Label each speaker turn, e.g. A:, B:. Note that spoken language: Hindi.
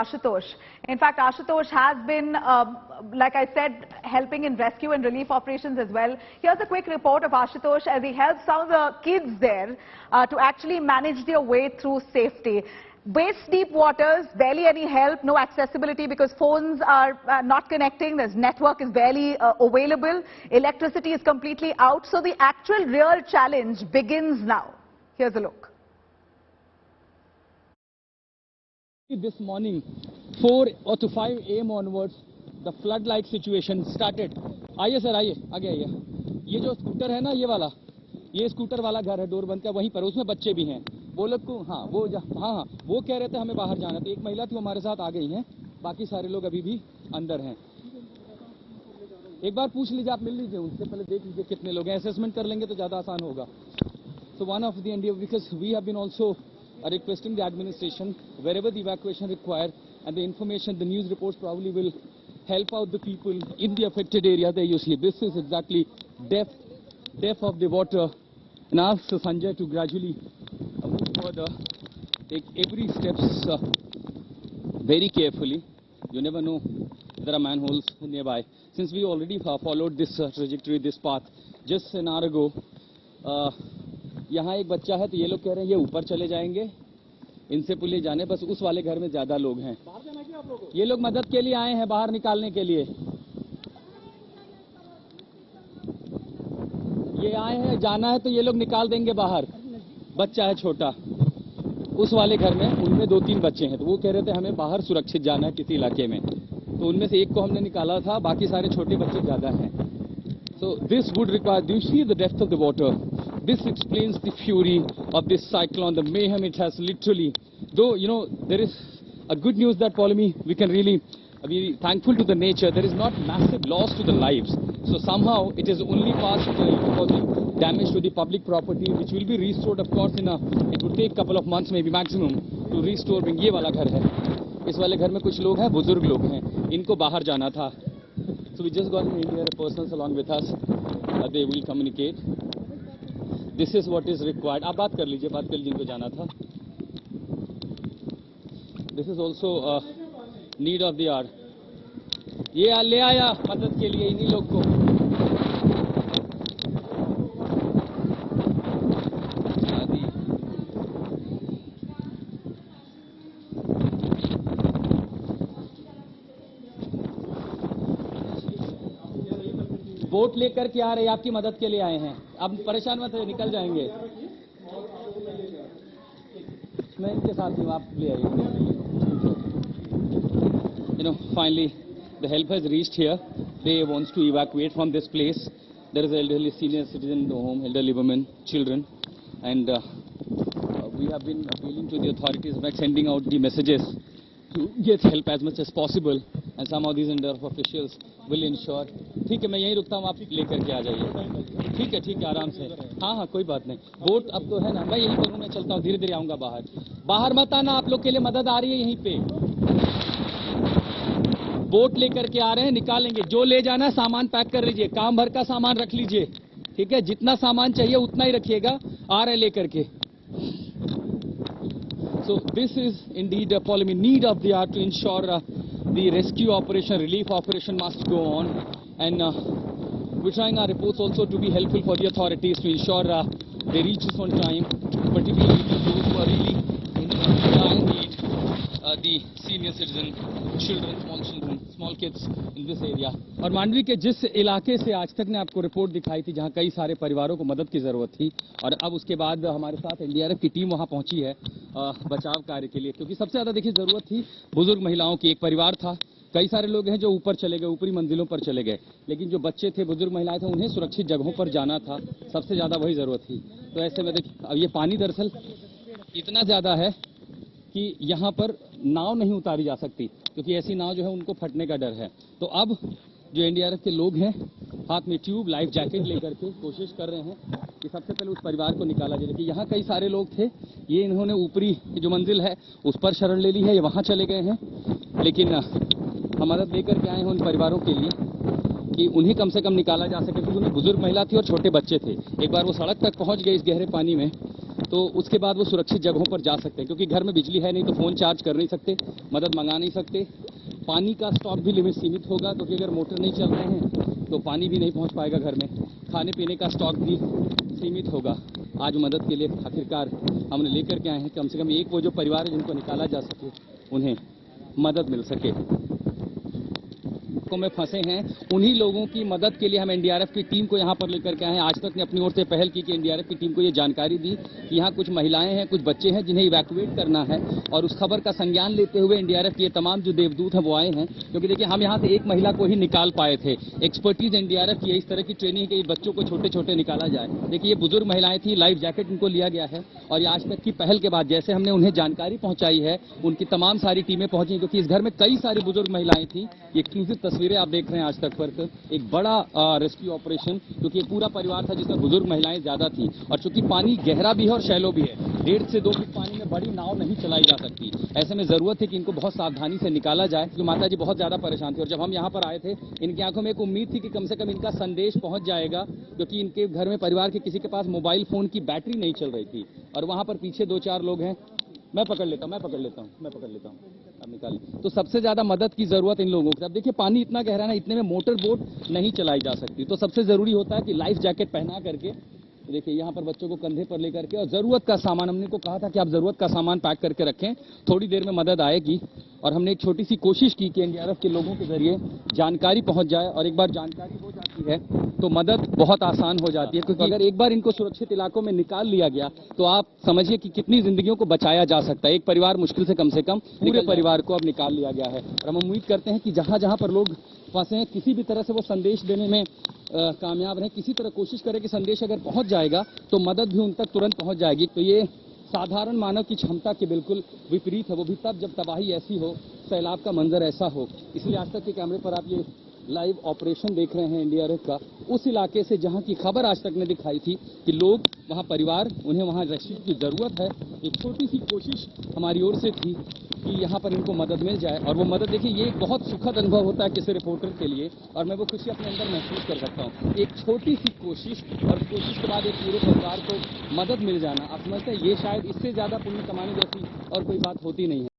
A: Ashutosh. In fact, Ashutosh has been, like I said, helping in rescue and relief operations as well. Here's a quick report of Ashutosh as he helps some of the kids there to actually manage their way through safety. Waist-deep waters, barely any help, no accessibility because phones are not connecting, there's network is barely available, electricity is completely out. So the actual real challenge begins now. Here's a look.
B: This morning, 4 or to 5 a.m. onwards, the flood-like situation started. आइए सर, आइए, आगे आइए। ये जो स्कूटर है ना, ये वाला, ये स्कूटर वाला घर है, डोर बंद का वहीं पर, उसमें बच्चे भी हैं। वो लोग को, हाँ, वो कह रहे थे हमें बाहर जाना, तो एक महिला थी हमारे साथ आ गई हैं, बाकी सारे लोग अभी भी अंदर हैं। एक बार पूछ लीजिए, आप मिल लीजिए उनसे, पहले देख लीजिए कितने लोग हैं, असेसमेंट कर लेंगे तो ज़्यादा आसान होगा। So one of the India, because we have been also requesting the administration wherever the evacuation required, and the information, the news reports probably will help out the people in the affected area. There you see, this is exactly depth of the water. And ask Sanjay to gradually move further, take every steps very carefully. You never know if there are manholes nearby. Since we already followed this trajectory, this path, just an hour ago, यहाँ एक बच्चा है तो ये लोग कह रहे हैं ये ऊपर चले जाएंगे, इनसे पुलिस जाने, बस उस वाले घर में ज्यादा लोग हैं। बाहर जाना क्या आप लोगों को? ये लोग मदद के लिए आए हैं, बाहर निकालने के लिए ये आए हैं। जाना है तो ये लोग निकाल देंगे बाहर। बच्चा है छोटा उस वाले घर में, उनमें 2-3 बच्चे हैं, तो वो कह रहे थे हमें बाहर सुरक्षित जाना है किसी इलाके में, तो उनमें से एक को हमने निकाला था, बाकी सारे छोटे बच्चे ज्यादा हैं। So this would require, do you see the depth of the water? This explains the fury of this cyclone, the mayhem it has literally. Though, you know, there is a good news that, Polemy, we can really be thankful to the nature. There is not massive loss to the lives. So somehow it is only past causing damage to the public property, which will be restored, of course, it would take a couple of months, maybe maximum, to restore. ये वाला घर है, इस वाले घर में कुछ लोग हैं, बुजुर्ग लोग हैं, इनको बाहर जाना था. So we just got in India, persons along with us, they will communicate. This is what is required. आप बात कर लीजिए जिनको जाना था. This is also need of the hour. ये ले आया मदद के लिए इन्हीं लोग को. बोट लेकर के आ रहे, आपकी मदद के लिए आए हैं. अब परेशान मत हो, निकल जाएंगे. मैं इनके साथ हूँ, आप ले आइए. You know, finally, the help has reached here. They wants to evacuate from this place. There is elderly senior citizen home, elderly women, children, and we have been appealing to the authorities by sending out the messages to get help as much as possible. And some of these officials will ensure. ठीक है, मैं यहीं रुकता हूँ, आप लेकर के आ जाइए. ठीक है, आराम से. हाँ, कोई बात नहीं. बोट अब तो है ना, मैं यहीं पर हूँ, मैं चलता हूँ, धीरे धीरे आऊँगा बाहर. बाहर मत आना, आप लोग के लिए मदद आ रही है यहीं पे. बोट लेकर के आ रहे हैं, निकालेंगे. जो ले जाना है सामान पैक कर लीजिए, काम भर का सामान रख लीजिए. ठीक है, जितना सामान चाहिए उतना ही रखिएगा. आ रहे लेकर के. So this is indeed a Polemy need of the hour to ensure the rescue operation, relief operation must go on, and we're trying our reports also to be helpful for the authorities to ensure they reach us on time, particularly those who are really in dire need, the senior citizen, children, small kids in this area. और मांडवी के जिस इलाके से आज तक ने आपको रिपोर्ट दिखाई थी, जहां कई सारे परिवारों को मदद की जरूरत थी, और अब उसके बाद हमारे साथ एनडीआरएफ की टीम वहां पहुंची है बचाव कार्य के लिए, क्योंकि सबसे ज्यादा देखिए जरूरत थी बुजुर्ग महिलाओं की. एक परिवार था, कई सारे लोग हैं जो ऊपर चले गए, ऊपरी मंजिलों पर चले गए, लेकिन जो बच्चे थे, बुजुर्ग महिलाएं थे, उन्हें सुरक्षित जगहों पर जाना था. सबसे ज्यादा वही जरूरत थी. तो ऐसे में देखिए, अब ये पानी दरअसल इतना ज्यादा है कि यहाँ पर नाव नहीं उतारी जा सकती, क्योंकि ऐसी नाव जो है उनको फटने का डर है. तो अब जो एनडीआरएफ के लोग हैं, हाथ में ट्यूब, लाइफ जैकेट लेकर के कोशिश कर रहे हैं कि सबसे पहले उस परिवार को निकाला जाए. कि यहाँ कई सारे लोग थे, ये इन्होंने ऊपरी जो मंजिल है उस पर शरण ले ली है, ये वहाँ चले गए हैं, लेकिन हम मदद लेकर के आए हैं उन परिवारों के लिए कि उन्हें कम से कम निकाला जा सके, क्योंकि उन्हें बुजुर्ग महिला थी और छोटे बच्चे थे. एक बार वो सड़क तक पहुँच गए इस गहरे पानी में, तो उसके बाद वो सुरक्षित जगहों पर जा सकते हैं, क्योंकि घर में बिजली है नहीं तो फ़ोन चार्ज कर नहीं सकते, मदद मंगा नहीं सकते। पानी का स्टॉक भी लिमिट सीमित होगा, क्योंकि अगर मोटर नहीं चल रहे हैं तो पानी भी नहीं पहुंच पाएगा घर में। खाने पीने का स्टॉक भी सीमित होगा। आज मदद के लिए आखिरकार हमने लेकर के आए हैं, कम से कम एक वो जो परिवार है जिनको निकाला जा सके, उन्हें मदद मिल सके। में फंसे हैं उन्हीं लोगों की मदद के लिए हम एनडीआरएफ की टीम को यहां पर लेकर के आए हैं। आज तक ने अपनी ओर से पहल की कि एनडीआरएफ की टीम को ये जानकारी दी कि यहां कुछ महिलाएं हैं, कुछ बच्चे हैं जिन्हें इवैक्यूएट करना है, और उस खबर का संज्ञान लेते हुए एनडीआरएफ के तमाम जो देवदूत हैं वो आए हैं। क्योंकि देखिए, हम यहां से एक महिला को ही निकाल पाए थे। एक्सपर्टीज एनडीआरएफ की इस तरह की ट्रेनिंग के बच्चों को छोटे छोटे निकाला जाए। देखिए, ये बुजुर्ग महिलाएं थी, लाइफ जैकेट उनको लिया गया है, और ये आज तक की पहल के बाद जैसे हमने उन्हें जानकारी पहुंचाई है, उनकी तमाम सारी टीमें पहुंची, क्योंकि इस घर में कई सारी बुजुर्ग महिलाएं थी। ये एक्सक्लूसिव तस्वीरें आप देख रहे हैं आज तक पर, एक बड़ा रेस्क्यू ऑपरेशन, क्योंकि एक पूरा परिवार था जिसमें बुजुर्ग महिलाएं ज्यादा थी, और चूंकि पानी गहरा भी है और शैलो भी है, 1.5 से 2 फीट पानी में बड़ी नाव नहीं चलाई जा सकती। ऐसे में जरूरत है कि इनको बहुत सावधानी से निकाला जाए। क्योंकि माता जी बहुत ज्यादा परेशान थी, और जब हम यहाँ पर आए थे इनकी आंखों में एक उम्मीद थी कि कम से कम इनका संदेश पहुंच जाएगा, क्योंकि इनके घर में परिवार के किसी के पास मोबाइल फोन की बैटरी नहीं चल रही थी, और वहां पर पीछे 2-4 लोग हैं। मैं पकड़ लेता हूँ, अब निकालें। तो सबसे ज्यादा मदद की जरूरत इन लोगों की। अब देखिए, पानी इतना गहरा है, इतने में मोटर बोट नहीं चलाई जा सकती, तो सबसे जरूरी होता है कि लाइफ जैकेट पहना करके, देखिए यहाँ पर बच्चों को कंधे पर लेकर के, और जरूरत का सामान, हमने को कहा था कि आप जरूरत का सामान पैक करके रखें, थोड़ी देर में मदद आएगी। और हमने एक छोटी सी कोशिश की कि एनडीआरएफ के लोगों के जरिए जानकारी पहुंच जाए, और एक बार जानकारी हो जाती है तो मदद बहुत आसान हो जाती है। क्योंकि अगर एक बार इनको सुरक्षित इलाकों में निकाल लिया गया तो आप समझिए कि कितनी जिंदगियों को बचाया जा सकता है। एक परिवार मुश्किल से कम पूरे परिवार को अब निकाल लिया गया है, और हम उम्मीद करते हैं कि जहां जहां पर लोग फंसे हैं, किसी भी तरह से वो संदेश देने में कामयाब रहे, किसी तरह कोशिश करें कि संदेश अगर पहुंच जाएगा तो मदद भी उन तक तुरंत पहुंच जाएगी। तो ये साधारण मानव की क्षमता के बिल्कुल विपरीत है, वो भी तब जब तबाही ऐसी हो, सैलाब का मंजर ऐसा हो। इसलिए आज तक के कैमरे पर आप ये लाइव ऑपरेशन देख रहे हैं एनडीआरएफ का, उस इलाके से जहां की खबर आज तक ने दिखाई थी कि लोग वहां, परिवार, उन्हें वहां रेस्क्यू की जरूरत है। एक छोटी सी कोशिश हमारी ओर से थी कि यहाँ पर इनको मदद मिल जाए, और वो मदद, देखिए, ये एक बहुत सुखद अनुभव होता है किसी रिपोर्टर के लिए, और मैं वो खुशी अपने अंदर महसूस कर सकता हूँ। एक छोटी सी कोशिश, और कोशिश के बाद एक पूरे परिवार को मदद मिल जाना, आप समझते हैं, ये शायद इससे ज्यादा पुण्य कमाने जैसी और कोई बात होती नहीं है।